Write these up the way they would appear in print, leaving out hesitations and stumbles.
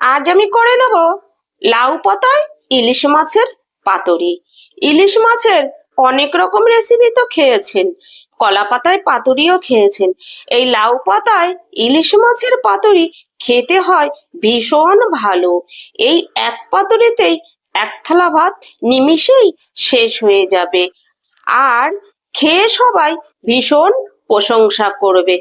আজ আমি করে নেব লাউ পাতায় ইলিশ মাছের পাতুরি। ইলিশ মাছের অনেক রকম রেসিপি তো খেয়েছেন, কলা পাতায় পাতুরিও খেয়েছেন। এই লাউ পাতায় ইলিশ মাছের পাতুরি খেতে হয় ভীষণ ভালো। এই এক পাতুরিতেই এক থালা ভাত নিমিষেই শেষ হয়ে যাবে, আর খেয়ে সবাই ভীষণ প্রশংসা করবে।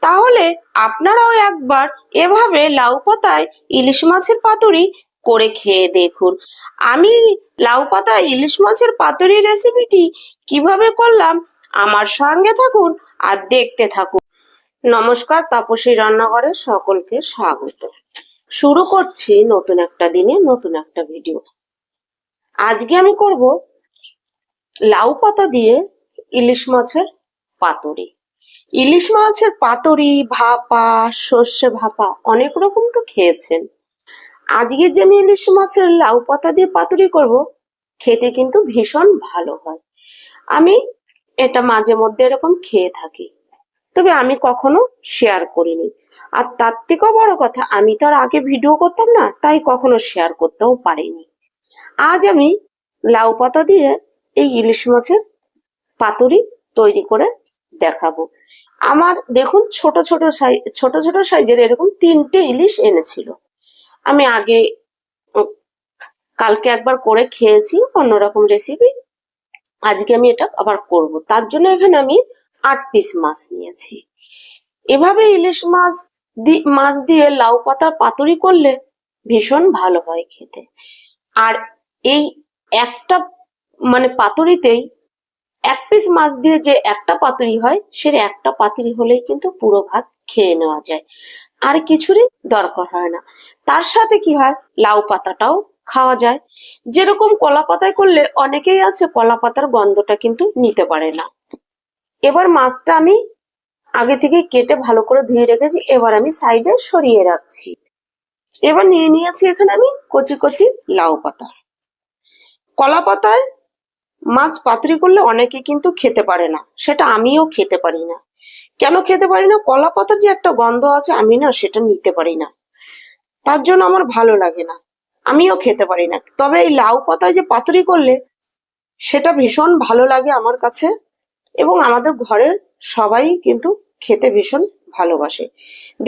তাহলে আপনারাও একবার এভাবে লাউ পাতায় ইলিশ মাছের পাতুরি করে খেয়ে দেখুন। আমি লাউ পাতায় ইলিশ মাছের পাতুরি রেসিপিটি কিভাবে করলাম, আমার সঙ্গে থাকুন আর দেখতে থাকুন। নমস্কার, তাপসী রান্নাঘরে সকলকে স্বাগত। শুরু করছি নতুন একটা দিনে নতুন একটা ভিডিও। আজকে আমি করব লাউ পাতা দিয়ে ইলিশ মাছের পাতুরি। ইলিশ মাছের পাতুরি, ভাপা, সর্ষে ভাপা অনেক রকম তো খেয়েছেন। আজকে যে আমি ইলিশ মাছের লাউ পাতা দিয়ে পাতুরি করব, খেতে কিন্তু ভীষণ ভালো হয়। আমি এটা মাঝে মধ্যে এরকম খেয়ে থাকি, তবে আমি কখনো শেয়ার করিনি। আর তার থেকেও বড় কথা, আমি তো আর আগে ভিডিও করতাম না, তাই কখনো শেয়ার করতেও পারিনি। আজ আমি লাউ পাতা দিয়ে এই ইলিশ মাছের পাতুরি তৈরি করে দেখাবো। আমার দেখুন ছোট ছোট সাইজের এরকম 3টে ইলিশ এনেছিল। আমি আগে কালকে একবার করে খেয়েছি অন্যরকম রেসিপি। আজকে আমি এটা আবার করব, তার জন্য এখানে আমি 8 পিস মাছ নিয়েছি। এভাবে ইলিশ মাছ দিয়ে লাউ পাতার পাতুরি করলে ভীষণ ভালো হয় খেতে। আর এই একটা পাতুরিতেই 1 পিস মাছ দিয়ে যে একটা পাতুরি হয়, সে একটা পাতুরি হলেই কিন্তু পুরো ভাত খেয়ে নেওয়া যায়, আর কিছুরই দরকার হয় না। তার সাথে কি হয়, লাউ পাতাটাও খাওয়া যায়। যেরকম কলা পাতায় করলে অনেকেই আছে কলা পাতার গন্ধটা কিন্তু নিতে পারে না। এবার মাছটা আমি আগে থেকে কেটে ভালো করে ধুয়ে রেখেছি, এবার আমি সাইডে সরিয়ে রাখছি। এবার নিয়ে নিয়েছি এখানে আমি কচি কচি লাউ পাতা। কলা পাতায় মাছ পাতুরি করলে অনেকে কিন্তু খেতে পারে না, সেটা আমিও খেতে পারি না। কেন খেতে পারি না? কলা পাতার যে একটা গন্ধ আছে, আমি না সেটা নিতে পারি না, তার জন্য আমার ভালো লাগে না, আমিও খেতে পারি না। তবে এই লাউ পাতায় যে পাতুরি করলে সেটা ভীষণ ভালো লাগে আমার কাছে, এবং আমাদের ঘরের সবাই কিন্তু খেতে ভীষণ ভালোবাসে।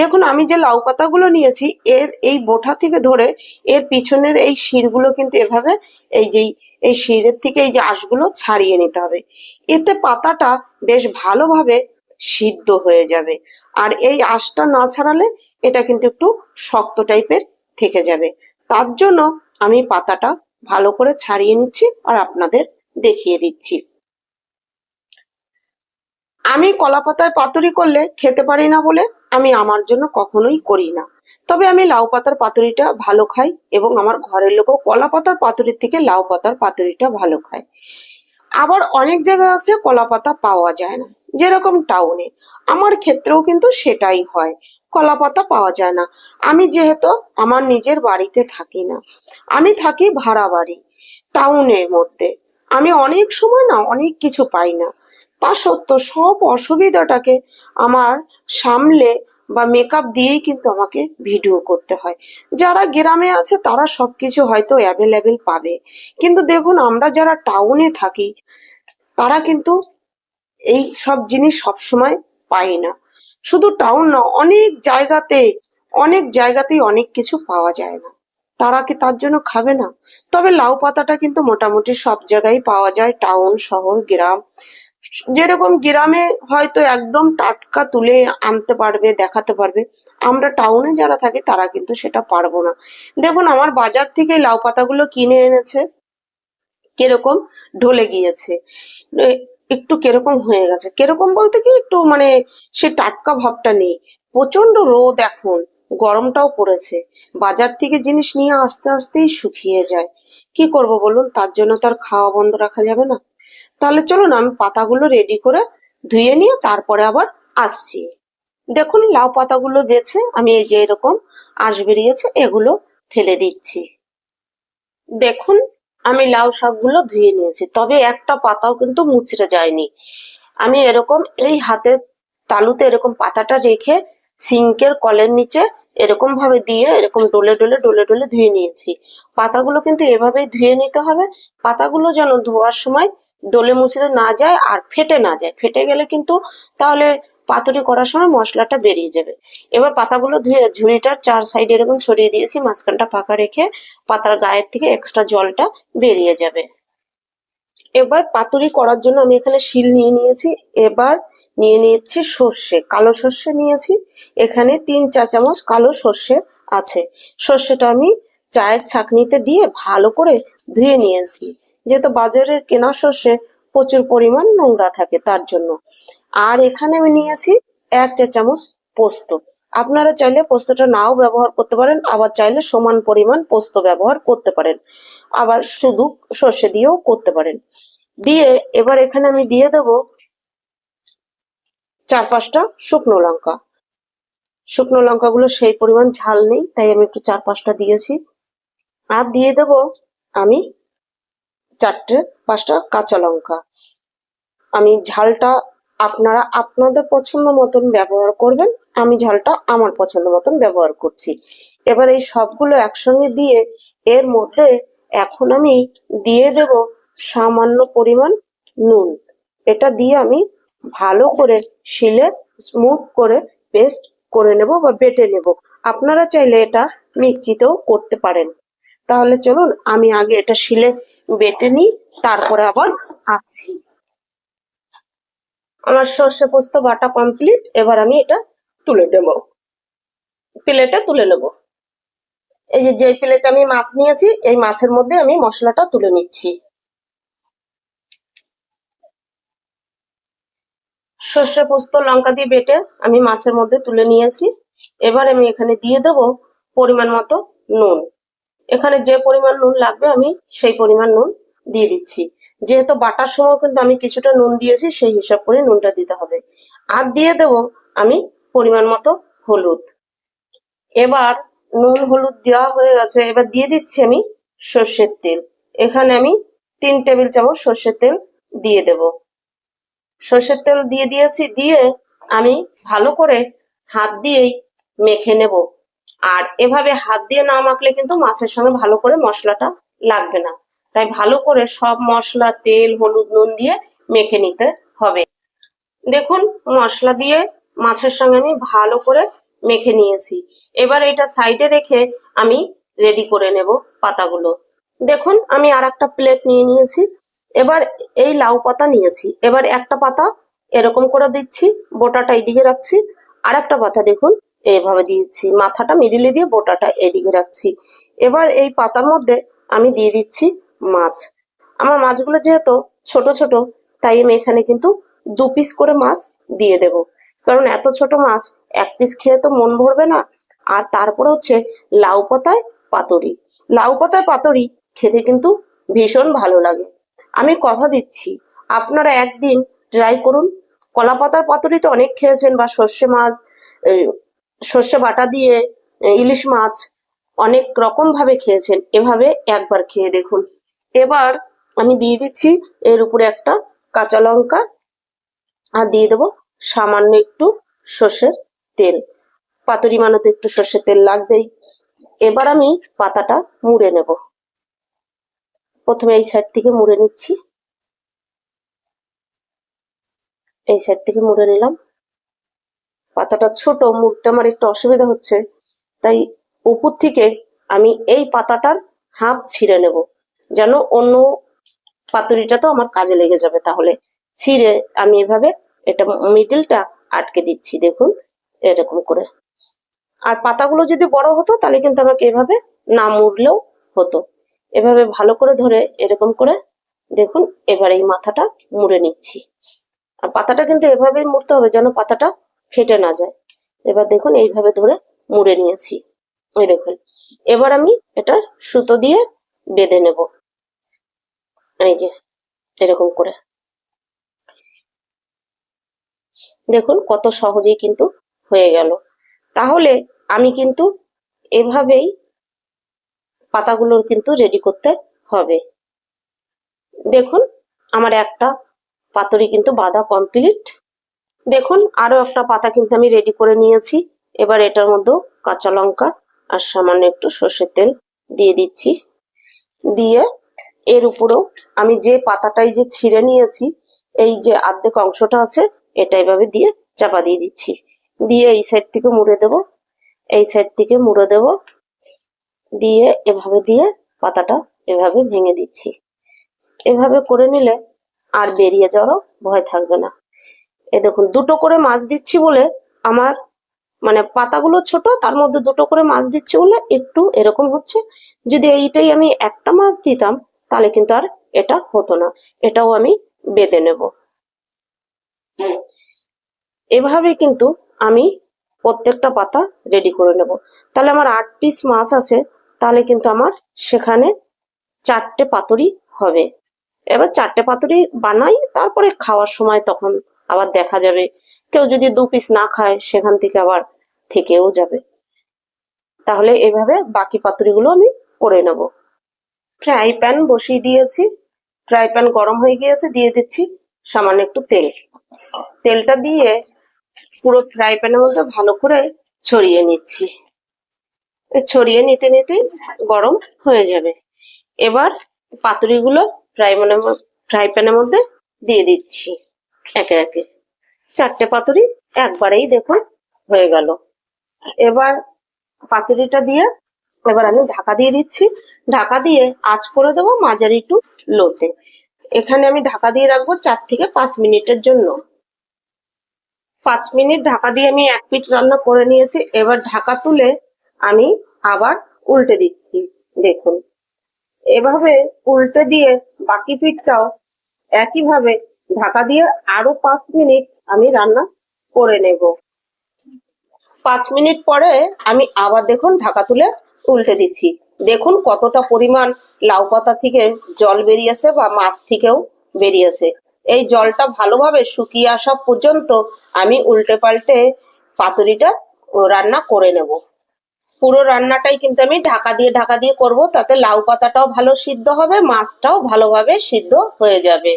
দেখুন, আমি যে লাউ পাতাগুলো নিয়েছি, এর এই বোটা থেকে ধরে এর পিছনের এই শিরগুলো কিন্তু এভাবে এই শিরের থেকে এই যে আঁশগুলো ছাড়িয়ে নিতে হবে। এতে পাতাটা বেশ ভালোভাবে সিদ্ধ হয়ে যাবে। আর এই আঁশটা না ছাড়ালে এটা কিন্তু একটু শক্ত টাইপের থেকে যাবে। তার জন্য আমি পাতাটা ভালো করে ছাড়িয়ে নিচ্ছি আর আপনাদের দেখিয়ে দিচ্ছি। আমি কলা পাতায় পাতুরি করলে খেতে পারি না বলে আমি আমার জন্য কখনোই করি না। তবে আমি লাউ পাতার পাতুরিটা ভালো খাই, এবং আমার ঘরের লোকও কলা পাতার পাতুরির থেকে লাউ পাতার পাতুরিটা ভালো খায়। আবার অনেক জায়গা আছে কলা পাতা পাওয়া যায় না, যেরকম টাউনে। আমার ক্ষেত্রেও কিন্তু সেটাই হয়, কলা পাতা পাওয়া যায় না। আমি যেহেতু আমার নিজের বাড়িতে থাকি না, আমি থাকি ভাড়া বাড়ি টাউনের মধ্যে, আমি অনেক সময় না অনেক কিছু পাই না। তা সত্ত্বেও সব অসুবিধাটাকে আমার সামলে বা মেকআপ দিয়েই কিন্তু আমাকে ভিডিও করতে হয়। যারা গ্রামে আছে তারা সবকিছু হয়তো অ্যাভেলেবেল পাবে, কিন্তু দেখুন আমরা যারা টাউনে থাকি তারা কিন্তু এই সব জিনিস সবসময় পাই না। শুধু টাউন না, অনেক জায়গাতেই অনেক কিছু পাওয়া যায় না। তারা কি তার জন্য খাবে না? তবে লাউ পাতাটা কিন্তু মোটামুটি সব জায়গায় পাওয়া যায়, টাউন, শহর, গ্রাম। যেরকম গ্রামে হয়তো একদম টাটকা তুলে আনতে পারবে, দেখাতে পারবে, আমরা টাউনে যারা থাকি তারা কিন্তু সেটা পারবো না। দেখুন, আমার বাজার থেকে লাউ পাতাগুলো কিনে এনেছে, কিরকম ঢলে গিয়েছে, একটু কিরকম হয়ে গেছে। কিরকম বলতে কি, একটু সে টাটকা ভাবটা নেই। প্রচন্ড রোদ এখন, গরমটাও পড়েছে, বাজার থেকে জিনিস নিয়ে আস্তে আস্তেই শুকিয়ে যায়। কি করব বলুন, তার জন্য তার খাওয়া বন্ধ রাখা যাবে না। তাহলে চলুন আমি পাতাগুলো রেডি করে ধুয়ে নিয়ে তারপরে আবার আসছি। দেখুন, লাউ পাতাগুলো বেছে আমি এই যে এরকম আঁশ বেরিয়েছে এগুলো ফেলে দিচ্ছি। দেখুন, আমি লাউ শাকগুলো ধুয়ে নিয়েছি, তবে একটা পাতাও কিন্তু মুচড়ে যায়নি। আমি এরকম এই হাতের তালুতে এরকম পাতাটা রেখে সিঙ্কের কলের নিচে এরকম ভাবে দিয়ে এরকম ডলে ডলে ডলে ডলে ধুয়ে নিয়েছি। পাতাগুলো কিন্তু এভাবেই ধুয়ে নিতে হবে। পাতাগুলো যেন ধোয়ার সময় দলে মুছড়ে না যায় আর ফেটে না যায়। ফেটে গেলে কিন্তু তাহলে পাতুরি করার সময় মশলাটা বেরিয়ে যাবে। এবার পাতাগুলো ধুয়ে ঝুড়িটার 4 সাইডে এরকম ছড়িয়ে দিয়েছি, মাঝখানটা ফাঁকা রেখে পাতার গায়ের থেকে এক্সট্রা জলটা বেরিয়ে যাবে। এবার পাতুরি করার জন্য আমি এখানে শিল নিয়ে নিয়েছি। এবার নিয়ে নিচ্ছি সর্ষে, কালো সর্ষে নিয়েছি। এখানে 3 চা চামচ কালো সর্ষে আছে। সর্ষেটা আমি চায়ের ছাঁকনিতে দিয়ে ভালো করে ধুয়ে নিয়েছি, যেহেতু বাজারের কেনা সর্ষে প্রচুর পরিমাণ নোংরা থাকে তার জন্য। আর এখানে আমি নিয়েছি 1 চা চামচ পোস্ত। আপনারা চাইলে পোস্তটা নাও ব্যবহার করতে পারেন, আবার চাইলে সমান পরিমাণ পোস্ত ব্যবহার করতে পারেন, আবার শুধু সর্ষে দিয়েও করতে পারেন। দিয়ে এবার এখানে আমি দিয়ে দেব 4-5টা শুকনো লঙ্কা। শুকনো লঙ্কাগুলো সেই পরিমাণ ঝাল নেই, তাই আমি একটু 4-5টা দিয়েছি। আর দিয়ে দেব আমি 4-5টা কাঁচা লঙ্কা। আমি ঝালটা আপনারা আপনাদের পছন্দ মতন ব্যবহার করবেন, আমি ঝালটা আমার পছন্দ মতন ব্যবহার করছি। এবার এই সবগুলো একসঙ্গে দিয়ে এর মধ্যে এখন আমি দিয়ে দেব সামান্য পরিমাণ নুন। এটা দিয়ে আমি ভালো করে শিলে স্মুথ করে পেস্ট করে নেব বা বেটে নেব। আপনারা চাইলে এটা মিক্সিতেও করতে পারেন। তাহলে চলুন আমি আগে এটা শিলে বেটে নিই, তারপরে আবার আসছি। আমার সর্ষে পোস্ত বাটা কমপ্লিট। এবার আমি এটা তুলে নেব, প্লেটে তুলে নেব। এই যে প্লেটে আমি মাছ নিয়েছি, এই মাছের মধ্যে আমি মশলাটা তুলে নিচ্ছি। সর্ষে পোস্ত লঙ্কা দিয়ে বেটে আমি মাছের মধ্যে তুলে নিয়েছি। এবার আমি এখানে দিয়ে দেব পরিমাণ মতো নুন। এখানে যে পরিমাণ নুন লাগবে আমি সেই পরিমাণ নুন দিয়ে দিচ্ছি। যেহেতু বাটার সময় কিন্তু আমি কিছুটা নুন দিয়েছি, সেই হিসাব করে নুনটা দিতে হবে। আর দিয়ে দেব আমি পরিমাণ মতো হলুদ। এবার নুন হলুদ দেওয়া হয়ে গেছে, এবার দিয়ে দিচ্ছি আমি সর্ষের তেল। এখানে আমি 3 টেবিল চামচ সর্ষের তেল দিয়ে দেব। সর্ষের তেল দিয়ে দিয়েছি, দিয়ে আমি ভালো করে হাত দিয়েই মেখে নেব। আর এভাবে হাত দিয়ে না মাখলে কিন্তু মাছের সঙ্গে ভালো করে মশলাটা লাগবে না, তাই ভালো করে সব মশলা তেল হলুদ নুন দিয়ে মেখে নিতে হবে। দেখুন মশলা দিয়ে মাছের সঙ্গে আমি ভালো করে মেখে নিয়েছি। এবার এটা সাইডে রেখে আমি রেডি করে নেব পাতাগুলো। দেখুন আমি আর একটা প্লেট নিয়ে নিয়েছি। এবার এই লাউ পাতা নিয়েছি। এবার একটা পাতা এরকম করে দিচ্ছি, বোটাটা এইদিকে রাখছি। আর একটা পাতা দেখুন এইভাবে দিয়েছি, মাথাটা মিডিলে দিয়ে বোটাটা এদিকে রাখছি। এবার এই পাতার মধ্যে আমি দিয়ে দিচ্ছি মাছ। আমার মাছগুলো যেহেতু ছোট ছোট, তাই আমি এখানে কিন্তু 2 পিস করে মাছ দিয়ে দেব। কারণ এত ছোট মাছ 1 পিস খেয়ে তো মন ভরবে না। আর তারপরে হচ্ছে লাউ পাতায় পাতুরি। লাউ পাতায় পাতুরি খেতে কিন্তু ভীষণ ভালো লাগে। আমি কথা দিচ্ছি আপনারা একদিন ট্রাই করুন। কলা পাতার পাতুরি তো অনেক খেয়েছেন, বা সর্ষে মাছ, সর্ষে বাটা দিয়ে ইলিশ মাছ অনেক রকম ভাবে খেয়েছেন, এভাবে একবার খেয়ে দেখুন। এবার আমি দিয়ে দিচ্ছি এর উপরে একটা কাঁচা লঙ্কা, আর দিয়ে দেবো সামান্য একটু সর্ষের তেল। পাতুরি বানাতে একটু সর্ষের তেল লাগবেই। এবার আমি পাতাটা মুড়ে নেব। প্রথমে এই সাইড থেকে মুড়ে নিচ্ছি, এই সাইড থেকে মুড়ে নিলাম। পাতাটা ছোট, মুড়তে আমার একটু অসুবিধা হচ্ছে, তাই উপর থেকে আমি এই পাতাটার হাফ ছিঁড়ে নেব, যেন অন্য পাতুরিটা তো আমার কাজে লেগে যাবে। তাহলে ছিঁড়ে আমি এভাবে এটা মিডলটা আটকে দিচ্ছি, দেখুন এরকম করে। আর পাতাগুলো যদি বড় হতো তাহলে কিন্তু আমাকে এভাবে না মুড়লেও হতো। এভাবে ভালো করে ধরে এরকম করে দেখুন। এবার এই মাথাটা মুড়ে নিচ্ছি। আর পাতাটা কিন্তু এভাবেই মুড়তে হবে যেন পাতাটা ফেটে না যায়। এবার দেখুন এইভাবে ধরে মুড়ে নিয়েছি, এই দেখুন। এবার আমি এটা সুতো দিয়ে বেঁধে নেব, এই যে এরকম করে। দেখুন কত সহজেই কিন্তু হয়ে গেল। তাহলে আমি কিন্তু এভাবেই পাতাগুলোর কিন্তু রেডি করতে হবে। দেখুন আমার একটা পাতুরি কিন্তু বাঁধা কমপ্লিট। দেখুন আরো একটা পাতা কিন্তু আমি রেডি করে নিয়েছি। এবার এটার মধ্যে কাঁচা লঙ্কা আর সামান্য একটু সর্ষের তেল দিয়ে দিচ্ছি। দিয়ে এর উপরেও আমি যে পাতাটাই যে ছিঁড়ে নিয়েছি, এই যে অর্ধেক অংশটা আছে, এটা এভাবে দিয়ে চাপা দিয়ে দিচ্ছি। দিয়ে এই সাইড থেকে মুড়ে দেব, এই সাইড থেকে মুড়ে দেব, দিয়ে এভাবে দিয়ে পাতাটা এভাবে ভেঙে দিচ্ছি। এভাবে করে নিলে আর বেরিয়ে যাওয়ারও ভয় থাকবে না। এই দেখুন, দুটো করে মাছ দিচ্ছি বলে আমার মানে পাতাগুলো ছোট, তার মধ্যে দুটো করে মাছ দিচ্ছি বলে একটু এরকম হচ্ছে। যদি এইটাই আমি একটা মাছ দিতাম তাহলে কিন্তু আর এটা হতো না। এটাও আমি বেঁধে নেব। এভাবে কিন্তু আমি প্রত্যেকটা পাতা রেডি করে নেব। তাহলে আমার 8 পিস মাছ আছে, তাহলে কিন্তু আমার সেখানে 4টে পাতুরি হবে। এবার 4টে পাতুরি বানাই, তারপরে খাওয়ার সময় তখন আবার দেখা যাবে। কেউ যদি 2 পিস না খায় সেখান থেকে আবার থেকেও যাবে। তাহলে এভাবে বাকি পাতুরিগুলো আমি করে নেব। ফ্রাই প্যান বসিয়ে দিয়েছি, ফ্রাই প্যান গরম হয়ে গিয়েছে, দিয়ে দিচ্ছি সামান্য একটু তেল। তেলটা দিয়ে পুরো ফ্রাই প্যানের মধ্যে ভালো করে ছড়িয়ে নিচ্ছি। ছড়িয়ে নিতে নিতে গরম হয়ে যাবে। এবার পাতুরিগুলো ফ্রাই প্যানের মধ্যে দিয়ে দিচ্ছি একে একে। 4টে পাতুরি একবারেই দেখুন হয়ে গেল। এবার পাতুরিটা দিয়ে এবার আমি ঢাকা দিয়ে দিচ্ছি। ঢাকা দিয়ে আঁচ করে দেবো মাঝারি টু লোতে। এখানে আমি ঢাকা দিয়ে রাখবো 4 থেকে 5 মিনিটের জন্য। 5 মিনিট ঢাকা দিয়ে আমি 1 পিঠ রান্না করে নিয়েছি। এবার ঢাকা তুলে আমি আবার উল্টে দিচ্ছি। দেখুন, এভাবে উল্টে দিয়ে বাকি পিঠটাও একইভাবে ঢাকা দিয়ে আরো 5 মিনিট আমি রান্না করে নেব। 5 মিনিট পরে আমি আবার দেখুন ঢাকা তুলে উল্টে দিচ্ছি। দেখুন কতটা পরিমাণ লাউ পাতা থেকে জল বেরিয়েছে বা মাছ থেকেও বেরিয়েছে। এই জলটা ভালোভাবে শুকিয়ে আসা পর্যন্ত আমি উল্টে পাল্টে পাতুরিটা রান্না করে নেব। পুরো রান্নাটাই কিন্তু আমি ঢাকা দিয়ে করব, তাতে লাউ পাতাটাও ভালো সিদ্ধ হবে, মাছটাও ভালোভাবে সিদ্ধ হয়ে যাবে।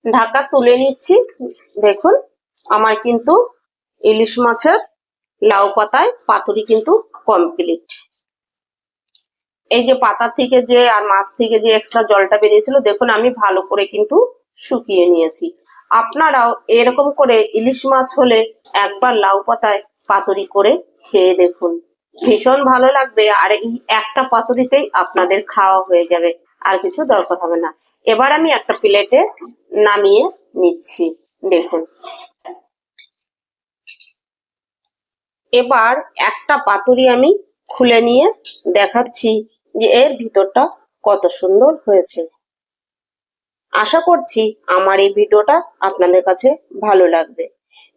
ঢাকা তুলে নিচ্ছি। দেখুন, আমার কিন্তু ইলিশ মাছের লাউ পাতায় পাতুরি কিন্তু কমপ্লিট। এই যে পাতা থেকে যে আর মাছ থেকে যে এক্সট্রা জলটা বেরিয়েছিল, দেখুন আমি ভালো করে কিন্তু শুকিয়ে নিয়েছি। আপনারাও এরকম করে ইলিশ মাছ হলে একবার লাউ পাতায় পাতুরি করে খেয়ে দেখুন, ভীষণ ভালো লাগবে। আর এই একটা পাতুরিতেই আপনাদের খাওয়া হয়ে যাবে, আর কিছু দরকার হবে না। এবার আমি একটা প্লেটে নামিয়ে নিচ্ছি। দেখুন, এবার একটা পাতুরি আমি খুলে নিয়ে দেখাচ্ছি যে এর ভিতরটা কত সুন্দর হয়েছে। আশা করছি আমার এই ভিডিওটা আপনাদের কাছে ভালো লাগবে।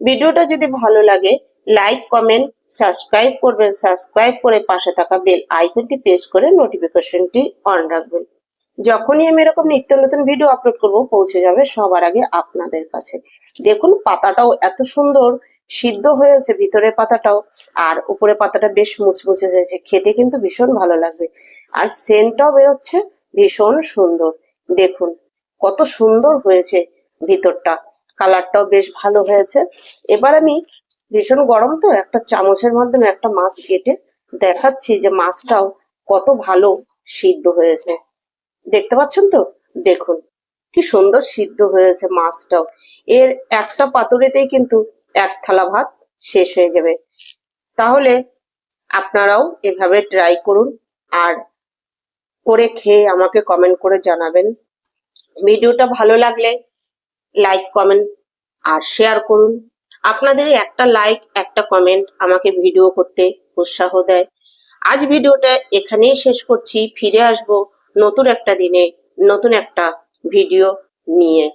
ভিডিওটা যদি ভালো লাগে লাইক, কমেন্ট, সাবস্ক্রাইব করবেন। সাবস্ক্রাইব করে পাশে থাকা বেল আইকনটি প্রেস করে নোটিফিকেশনটি অন রাখবেন। যখনই আমি এরকম নিত্য নতুন ভিডিও আপলোড করব পৌঁছে যাবে সবার আগে আপনাদের কাছে। দেখুন, পাতাটাও এত সুন্দর সিদ্ধ হয়েছে, ভিতরের পাতাটাও আর উপরের পাতাটা বেশ মুচমুচে হয়েছে। খেতে কিন্তু ভীষণ ভালো লাগবে, আর সেন্টটাও বেরোচ্ছে ভীষণ সুন্দর। দেখুন কত সুন্দর হয়েছে ভিতরটা, কালারটাও বেশ ভালো হয়েছে। এবার আমি ভীষণ গরম তো একটা চামচের মাধ্যমে একটা মাছ কেটে দেখাচ্ছি যে মাছটাও কত ভালো সিদ্ধ হয়েছে। দেখতে পাচ্ছেন তো? দেখুন কি সুন্দর সিদ্ধ হয়েছে মাছটাও। এর একটা পাতুরিতেই কিন্তু 1 থালা ভাত শেষ হয়ে যাবে। তাহলে আপনারাও এভাবে ট্রাই করুন আর করে খেয়ে আমাকে কমেন্ট করে জানাবেন। ভিডিওটা ভালো লাগলে লাইক, কমেন্ট আর শেয়ার করুন। আপনাদের একটা লাইক, একটা কমেন্ট আমাকে ভিডিও করতে উৎসাহ দেয়। আজ ভিডিওটা এখানেই শেষ করছি। ফিরে আসবো নতুন একটা দিনে নতুন একটা ভিডিও নিয়ে।